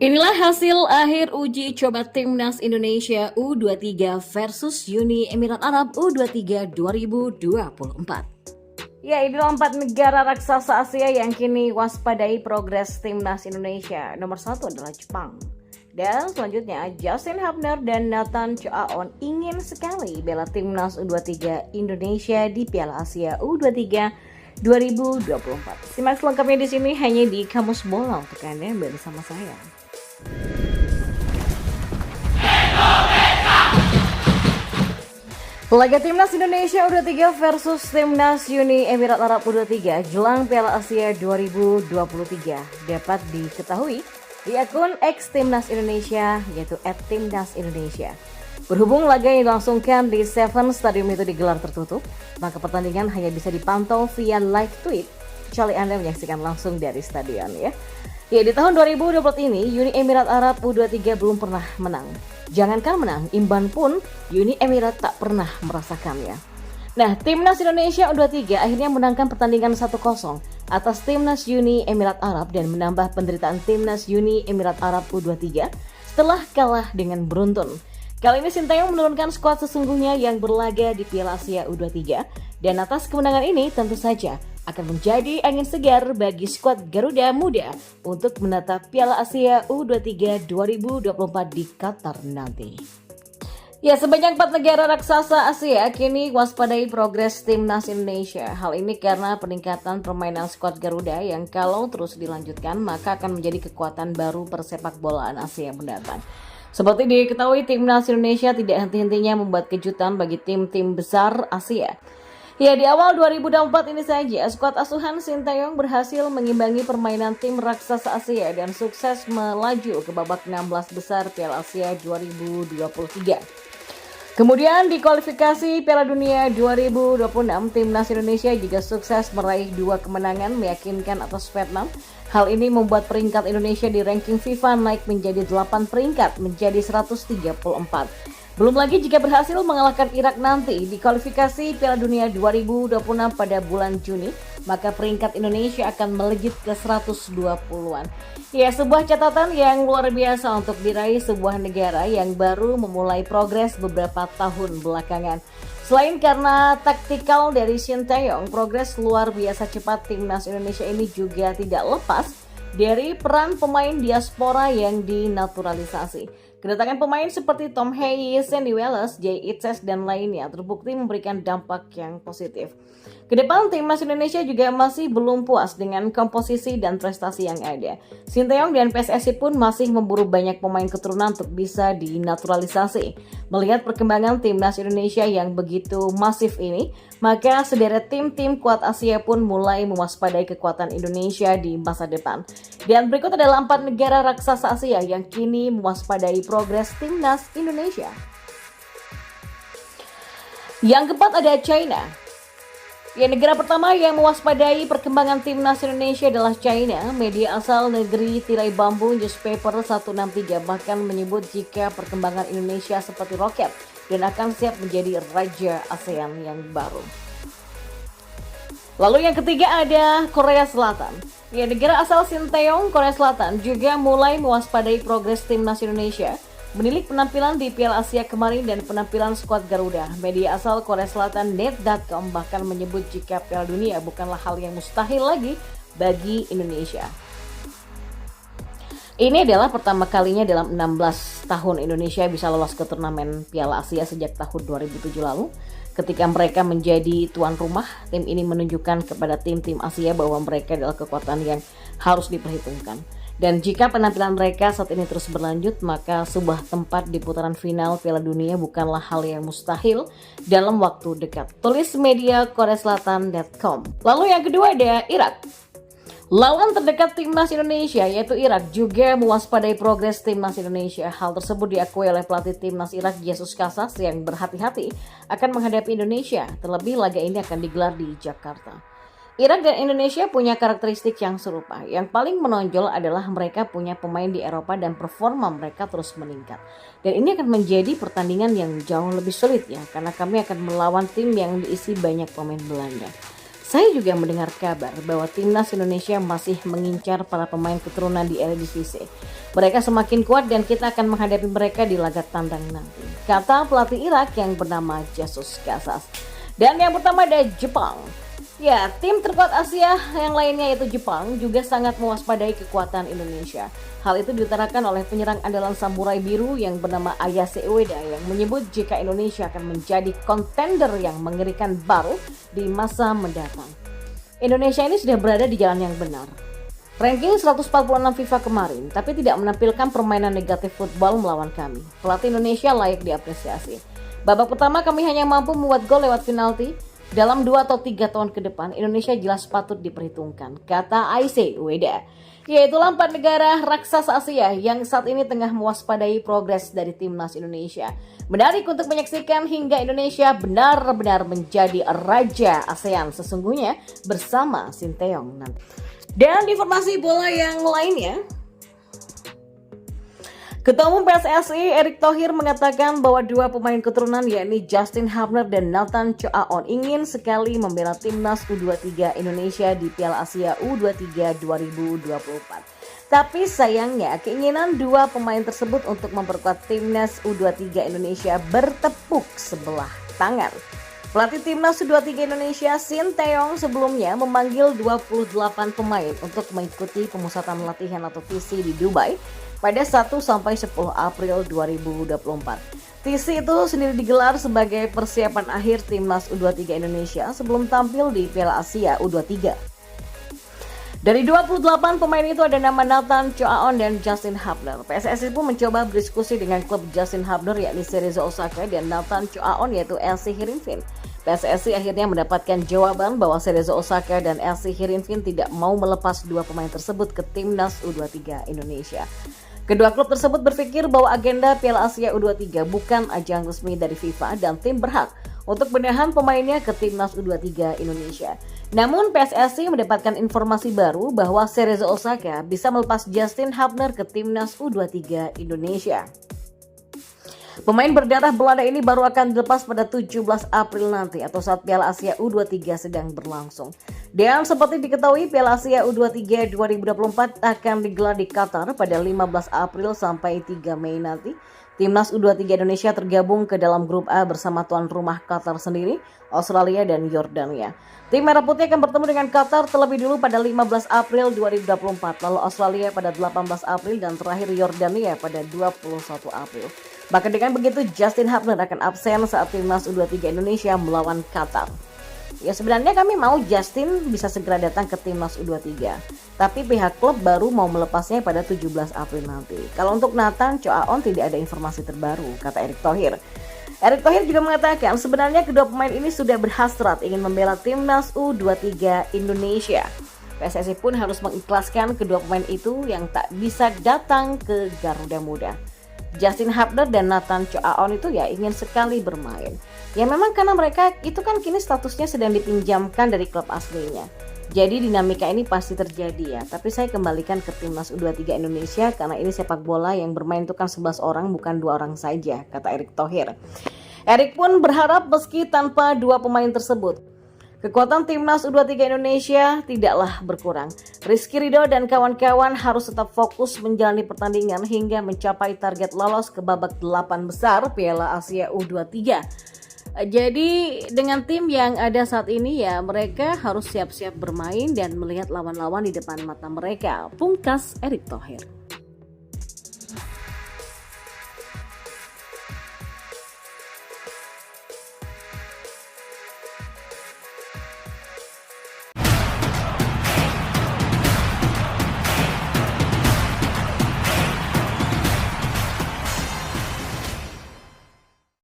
Inilah hasil akhir uji coba Timnas Indonesia U23 versus Uni Emirat Arab U23 2024. Ya, inilah 4 negara raksasa Asia yang kini waspadai progres Timnas Indonesia. Nomor 1 adalah Jepang. Dan selanjutnya, Justin Hubner dan Nathan Choaon ingin sekali bela Timnas U23 Indonesia di Piala Asia U23 2024. Simak selengkapnya di sini hanya di Kamus Bola untuk Anda bersama saya. Laga Timnas Indonesia U23 versus Timnas Uni Emirat Arab U23 jelang Piala Asia 2023 dapat diketahui di akun X Timnas Indonesia yaitu @timnasindonesia. Berhubung laga yang dilangsungkan di Seven Stadium itu digelar tertutup, maka pertandingan hanya bisa dipantau via live tweet kecuali Anda menyaksikan langsung dari stadion ya. Ya, di tahun 2024 ini Uni Emirat Arab U23 belum pernah menang. Jangankan menang, imbang pun Uni Emirat tak pernah merasakannya. Nah, Timnas Indonesia U23 akhirnya menangkan pertandingan 1-0 atas Timnas Uni Emirat Arab dan menambah penderitaan Timnas Uni Emirat Arab U23 setelah kalah dengan beruntun. Kali ini Sinteyong menurunkan skuad sesungguhnya yang berlaga di Piala Asia U23 dan atas kemenangan ini tentu saja akan menjadi angin segar bagi skuad Garuda Muda untuk menatap Piala Asia U23 2024 di Qatar nanti. Ya, sebanyak 4 negara raksasa Asia kini waspadai progres Timnas Indonesia. Hal ini karena peningkatan permainan skuad Garuda yang kalau terus dilanjutkan maka akan menjadi kekuatan baru persepak bolaan Asia mendatang. Seperti diketahui, Timnas Indonesia tidak henti-hentinya membuat kejutan bagi tim-tim besar Asia. Ya, di awal 2024 ini saja, skuad asuhan Sinteyong berhasil mengimbangi permainan tim raksasa Asia dan sukses melaju ke babak 16 besar Piala Asia 2023. Kemudian di kualifikasi Piala Dunia 2026, Timnas Indonesia juga sukses meraih 2 kemenangan meyakinkan atas Vietnam. Hal ini membuat peringkat Indonesia di ranking FIFA naik menjadi 8 peringkat menjadi 134. Belum lagi jika berhasil mengalahkan Irak nanti di kualifikasi Piala Dunia 2026 pada bulan Juni, maka peringkat Indonesia akan melejit ke 120-an. Ya, sebuah catatan yang luar biasa untuk diraih sebuah negara yang baru memulai progres beberapa tahun belakangan. Selain karena taktikal dari Sinteyong, progres luar biasa cepat Timnas Indonesia ini juga tidak lepas dari peran pemain diaspora yang dinaturalisasi. Kedatangan pemain seperti Tom Hayes, Sandy Wallace, Jay Itzes, dan lainnya terbukti memberikan dampak yang positif. Kedepan Timnas Indonesia juga masih belum puas dengan komposisi dan prestasi yang ada. Sinteyong dan PSSI pun masih memburu banyak pemain keturunan untuk bisa dinaturalisasi. Melihat perkembangan Timnas Indonesia yang begitu masif ini, maka sederet tim-tim kuat Asia pun mulai mewaspadai kekuatan Indonesia di masa depan. Dan berikut adalah 4 negara raksasa Asia yang kini mewaspadai progres Timnas Indonesia. Yang keempat ada China. Ya, negara pertama yang mewaspadai perkembangan Timnas Indonesia adalah China. Media asal negeri tirai bambu Newspaper 163 bahkan menyebut jika perkembangan Indonesia seperti roket dan akan siap menjadi raja ASEAN yang baru. Lalu yang ketiga ada Korea Selatan. Ya, negara asal Sinteyong, Korea Selatan juga mulai mewaspadai progres Timnas Indonesia. Menilik penampilan di Piala Asia kemarin dan penampilan skuad Garuda, media asal Korea Selatan net.com bahkan menyebut jika Piala Dunia bukanlah hal yang mustahil lagi bagi Indonesia. Ini adalah pertama kalinya dalam 16 tahun Indonesia bisa lolos ke turnamen Piala Asia sejak tahun 2007 lalu. Ketika mereka menjadi tuan rumah, tim ini menunjukkan kepada tim-tim Asia bahwa mereka adalah kekuatan yang harus diperhitungkan. Dan jika penampilan mereka saat ini terus berlanjut, maka sebuah tempat di putaran final Piala Dunia bukanlah hal yang mustahil dalam waktu dekat. Tulis media koreaselatan.com. Lalu yang kedua ada Irak. Lawan terdekat Timnas Indonesia yaitu Irak juga mewaspadai progres Timnas Indonesia. Hal tersebut diakui oleh pelatih Timnas Irak Jesus Casas yang berhati-hati akan menghadapi Indonesia. Terlebih laga ini akan digelar di Jakarta. Irak dan Indonesia punya karakteristik yang serupa. Yang paling menonjol adalah mereka punya pemain di Eropa dan performa mereka terus meningkat. Dan ini akan menjadi pertandingan yang jauh lebih sulit ya, karena kami akan melawan tim yang diisi banyak pemain Belanda. Saya juga mendengar kabar bahwa timnas Indonesia masih mengincar para pemain keturunan di Eredivisie. Mereka semakin kuat dan kita akan menghadapi mereka di laga tandang nanti, kata pelatih Irak yang bernama Jesus Casas. Dan yang pertama ada Jepang. Ya, tim terkuat Asia yang lainnya yaitu Jepang juga sangat mewaspadai kekuatan Indonesia. Hal itu diutarakan oleh penyerang andalan Samurai Biru yang bernama Ayase Ueda yang menyebut jika Indonesia akan menjadi kontender yang mengerikan baru di masa mendatang. Indonesia ini sudah berada di jalan yang benar. Ranking 146 FIFA kemarin, tapi tidak menampilkan permainan negatif football melawan kami. Pelatih Indonesia layak diapresiasi. Babak pertama kami hanya mampu membuat gol lewat penalti. Dalam 2 atau 3 tahun ke depan, Indonesia jelas patut diperhitungkan, kata Ayase Ueda. Yaitulah 4 negara raksasa Asia yang saat ini tengah mewaspadai progres dari timnas Indonesia. Menarik untuk menyaksikan hingga Indonesia benar-benar menjadi raja ASEAN sesungguhnya bersama Sinteyong nanti. Dan informasi bola yang lainnya, Ketua Umum PSSI Erick Thohir mengatakan bahwa 2 pemain keturunan yakni Justin Hubner dan Nathan Choaon ingin sekali membela timnas U23 Indonesia di Piala Asia U23 2024. Tapi sayangnya keinginan 2 pemain tersebut untuk memperkuat timnas U23 Indonesia bertepuk sebelah tangan. Pelatih timnas U23 Indonesia Sinteyong sebelumnya memanggil 28 pemain untuk mengikuti pemusatan latihan atau TC di Dubai pada 1 sampai 10 April 2024. TC itu sendiri digelar sebagai persiapan akhir timnas U23 Indonesia sebelum tampil di Piala Asia U23. Dari 28 pemain itu ada nama Nathan Choaon dan Justin Hubner. PSSI pun mencoba berdiskusi dengan klub Justin Hubner yakni Cerezo Osaka dan Nathan Choaon yaitu LC Heerenveen. PSSI akhirnya mendapatkan jawaban bahwa Cerezo Osaka dan LC Heerenveen tidak mau melepas 2 pemain tersebut ke timnas U23 Indonesia. Kedua klub tersebut berpikir bahwa agenda Piala Asia U23 bukan ajang resmi dari FIFA dan tim berhak untuk menahan pemainnya ke timnas U23 Indonesia. Namun PSSI mendapatkan informasi baru bahwa Cerezo Osaka bisa melepas Justin Hubner ke timnas U23 Indonesia. Pemain berdarah Belanda ini baru akan dilepas pada 17 April nanti atau saat Piala Asia U23 sedang berlangsung. Dan seperti diketahui Piala Asia U23 2024 akan digelar di Qatar pada 15 April sampai 3 Mei nanti. Timnas U23 Indonesia tergabung ke dalam grup A bersama tuan rumah Qatar sendiri, Australia dan Yordania. Tim Merah Putih akan bertemu dengan Qatar terlebih dulu pada 15 April 2024, lalu Australia pada 18 April dan terakhir Yordania pada 21 April. Bahkan dengan begitu Justin Hubner akan absen saat Timnas U23 Indonesia melawan Qatar. Ya sebenarnya kami mau Justin bisa segera datang ke Timnas U23. Tapi pihak klub baru mau melepasnya pada 17 April nanti. Kalau untuk Nathan Choaon tidak ada informasi terbaru, kata Erick Thohir. Erick Thohir juga mengatakan sebenarnya kedua pemain ini sudah berhasrat ingin membela Timnas U23 Indonesia. PSSI pun harus mengikhlaskan kedua pemain itu yang tak bisa datang ke Garuda Muda. Justin Hubner dan Nathan Choaon itu ya ingin sekali bermain. Ya memang karena mereka itu kan kini statusnya sedang dipinjamkan dari klub aslinya. Jadi dinamika ini pasti terjadi ya. Tapi saya kembalikan ke Timnas U23 Indonesia karena ini sepak bola yang bermain itu kan 11 orang bukan 2 orang saja, kata Erick Thohir. Erick pun berharap meski tanpa 2 pemain tersebut, kekuatan Timnas U23 Indonesia tidaklah berkurang. Rizky Ridho dan kawan-kawan harus tetap fokus menjalani pertandingan hingga mencapai target lolos ke babak 8 besar Piala Asia U23. Jadi dengan tim yang ada saat ini ya mereka harus siap-siap bermain dan melihat lawan-lawan di depan mata mereka. Pungkas Erick Thohir.